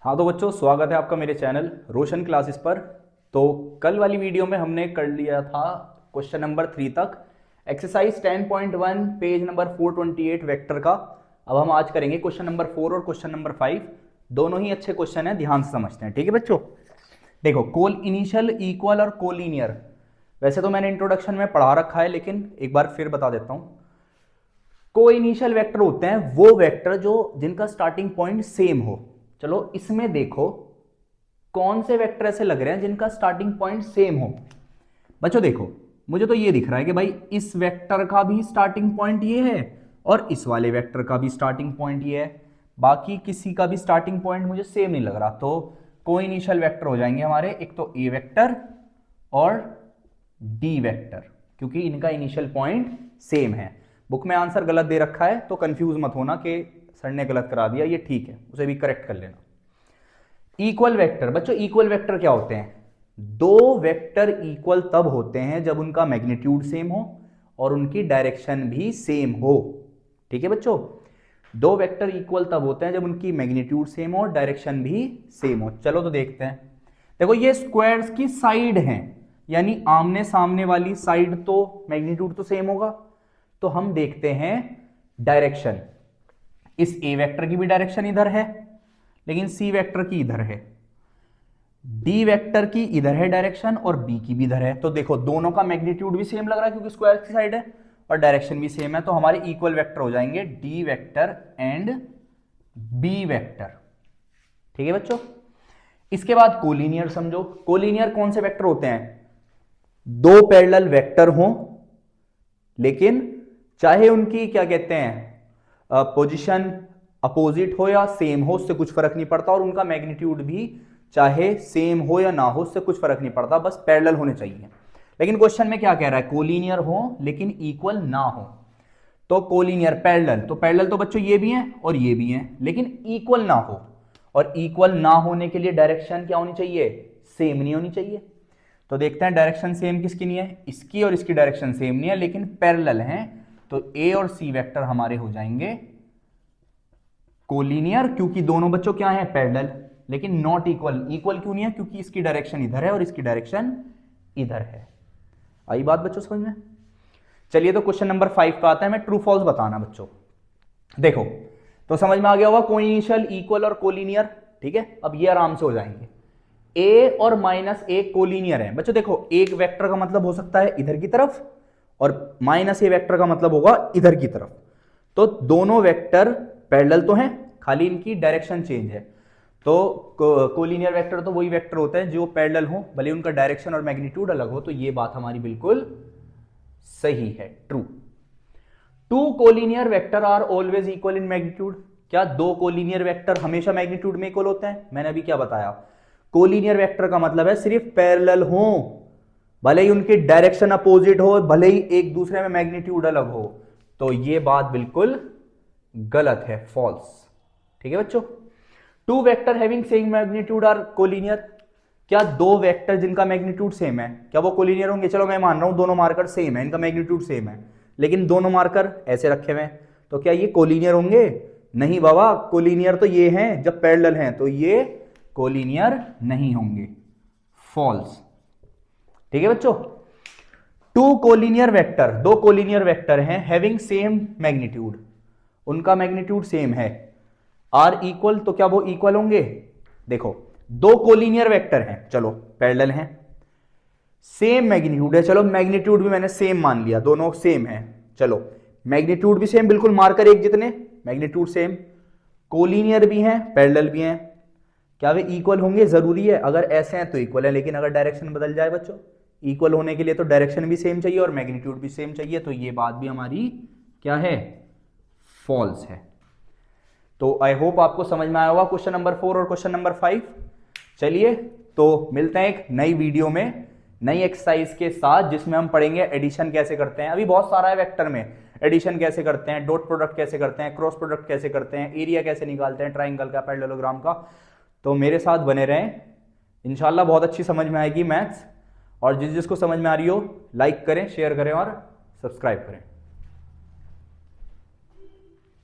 हाँ तो बच्चों, स्वागत है आपका मेरे चैनल रोशन क्लासेस पर। तो कल वाली वीडियो में हमने कर लिया था क्वेश्चन नंबर 3 तक, एक्सरसाइज 10.1 पेज नंबर 428 वेक्टर का। अब हम आज करेंगे क्वेश्चन नंबर 4 और क्वेश्चन नंबर 5। दोनों ही अच्छे क्वेश्चन हैं, ध्यान से समझते हैं। ठीक है बच्चों, देखो कोल इनिशियल, इक्वल और कोलिनियर, वैसे तो मैंने इंट्रोडक्शन में पढ़ा रखा है, लेकिन एक बार फिर बता देता हूं। को इनिशियल वेक्टर होते हैं वो वेक्टर जो जिनका स्टार्टिंग पॉइंट सेम हो। चलो इसमें देखो कौन से वेक्टर ऐसे लग रहे हैं जिनका स्टार्टिंग पॉइंट सेम हो। बच्चों देखो, मुझे तो ये दिख रहा है कि भाई इस वेक्टर का भी स्टार्टिंग पॉइंट ये है और इस वाले वेक्टर का भी स्टार्टिंग पॉइंट ये है, बाकी किसी का भी स्टार्टिंग पॉइंट मुझे सेम नहीं लग रहा। तो को इनिशियल वेक्टर हो जाएंगे हमारे, एक तो ए वेक्टर और डी वेक्टर, क्योंकि इनका इनिशियल पॉइंट सेम है। बुक में आंसर गलत दे रखा है तो कंफ्यूज मत होना कि सर ने गलत करा दिया, ये ठीक है, उसे भी करेक्ट कर लेना। इक्वल वेक्टर, बच्चों इक्वल वेक्टर क्या होते हैं? दो वेक्टर इक्वल तब होते हैं जब उनका मैग्नीट्यूड सेम हो और उनकी डायरेक्शन भी सेम हो। ठीक है बच्चों, दो वेक्टर इक्वल तब होते हैं जब उनकी मैग्नीट्यूड सेम हो और डायरेक्शन भी सेम हो। चलो तो देखते हैं। देखो ये स्क्वायर्स की साइड हैं, यानी आमने सामने वाली साइड तो मैग्नीट्यूड तो सेम होगा। तो हम देखते हैं डायरेक्शन। इस ए वेक्टर की भी डायरेक्शन इधर है, लेकिन सी वेक्टर की इधर है, डी वेक्टर की इधर है डायरेक्शन और बी की भी इधर है। तो देखो दोनों का मैग्नीट्यूड भी सेम लग रहा है क्योंकि स्क्वायर की साइड है और डायरेक्शन भी सेम है। तो हमारे इक्वल वेक्टर हो जाएंगे D vector and B vector. ठीक है बच्चों, इसके बाद कोलिनियर समझो। कोलिनियर कौन से वेक्टर होते हैं? दो पैरेलल वेक्टर हों, लेकिन चाहे उनकी क्या कहते हैं पोजीशन अपोजिट हो या सेम हो, उससे कुछ फर्क नहीं पड़ता, और उनका मैग्नीट्यूड भी चाहे सेम हो या ना हो, उससे कुछ फर्क नहीं पड़ता, बस पैरेलल होने चाहिए। लेकिन क्वेश्चन में क्या कह रहा है? कोलिनियर हो लेकिन इक्वल ना हो। तो कोलिनियर पैरेलल, तो पैरेलल तो बच्चों ये भी हैं और ये भी हैं, लेकिन इक्वल ना हो। और इक्वल ना होने के लिए डायरेक्शन क्या होनी चाहिए? सेम नहीं होनी चाहिए। तो देखते हैं डायरेक्शन सेम किसकी नहीं है, इसकी और इसकी डायरेक्शन सेम नहीं है लेकिन पैरेलल हैं। तो ए और सी वेक्टर हमारे हो जाएंगे कोलिनियर, क्योंकि दोनों बच्चों क्या हैं? पैरेलल, लेकिन नॉट इक्वल। इक्वल क्यों नहीं है? क्योंकि इसकी डायरेक्शन इधर है और इसकी डायरेक्शन इधर है। आई बात बच्चों समझ में? चलिए तो क्वेश्चन नंबर 5 का आता है, मैं ट्रू फॉल्स बताना बच्चों। देखो तो समझ में आ गया होगा कोइनिशियल, इक्वल और कोलिनियर। ठीक है, अब ये आराम से हो जाएंगे। ए और माइनस ए कोलिनियर है बच्चों। देखो एक वेक्टर का मतलब हो सकता है इधर की तरफ और माइनस ए वेक्टर का मतलब होगा इधर की तरफ। तो दोनों वेक्टर पैरेलल तो हैं, खाली इनकी डायरेक्शन चेंज है। तो कोलिनियर वेक्टर तो वही वेक्टर होता है जो पैरेलल हो, भले उनका डायरेक्शन और मैग्नीट्यूड अलग हो। तो ये बात हमारी बिल्कुल सही है, true. Two collinear vector are always equal in magnitude. क्या दो कोलिनियर वेक्टर हमेशा मैग्नीट्यूड में इक्वल होते हैं? मैंने अभी क्या बताया, कोलिनियर वेक्टर का मतलब है सिर्फ पैरेलल हो, भले ही उनकी डायरेक्शन अपोजिट हो, भले ही एक दूसरे में मैग्नीट्यूड अलग हो। तो ये बात बिल्कुल गलत है, फॉल्स। ठीक है बच्चों, two vector having same magnitude are collinear. क्या दो वेक्टर जिनका मैग्नीट्यूड सेम है क्या वो कोलिनियर होंगे? चलो मैं मान रहा हूं दोनों मार्कर सेम है, इनका मैग्नीट्यूड सेम है, लेकिन दोनों मार्कर ऐसे रखे हुए हैं, तो क्या ये कोलिनियर होंगे? नहीं बाबा, कोलिनियर तो ये हैं जब पैरेलल हैं, तो ये कोलिनियर नहीं होंगे, फॉल्स। ठीक है बच्चों, टू कोलिनियर वेक्टर, दो कोलिनियर वेक्टर हैं हैविंग सेम मैग्नीट्यूड, उनका मैग्नीट्यूड सेम है, आर इक्वल, तो क्या वो इक्वल होंगे? देखो दो कोलिनियर वेक्टर हैं, चलो पैरेलल हैं, सेम मैग्नीट्यूड है, चलो मैग्नीट्यूड भी मैंने सेम मान लिया, दोनों सेम है, चलो मैग्नीट्यूड भी सेम, बिल्कुल मार्कर एक जितने, मैग्नीट्यूड सेम, कोलिनियर भी हैं पैरेलल भी हैं, क्या वे इक्वल होंगे? जरूरी है, अगर ऐसे हैं तो इक्वल है, लेकिन अगर डायरेक्शन बदल जाए बच्चों, इक्वल होने के लिए तो डायरेक्शन भी सेम चाहिए और मैग्नीट्यूड भी सेम चाहिए। तो ये बात भी हमारी क्या है? फॉल्स है। तो आई होप आपको समझ में आया होगा क्वेश्चन नंबर 4 और क्वेश्चन नंबर 5। चलिए तो मिलते हैं एक नई वीडियो में नई एक्सरसाइज के साथ, जिसमें हम पढ़ेंगे एडिशन कैसे करते हैं। अभी बहुत सारा है वेक्टर में, एडिशन कैसे करते हैं, डॉट प्रोडक्ट कैसे करते हैं, क्रॉस प्रोडक्ट कैसे करते हैं, एरिया कैसे निकालते हैं ट्राइंगल का, पैरेललोग्राम का। तो मेरे साथ बने रहें, इंशाल्लाह बहुत अच्छी समझ में आएगी मैथ्स। और जिसको समझ में आ रही हो लाइक करें, शेयर करें और सब्सक्राइब करें।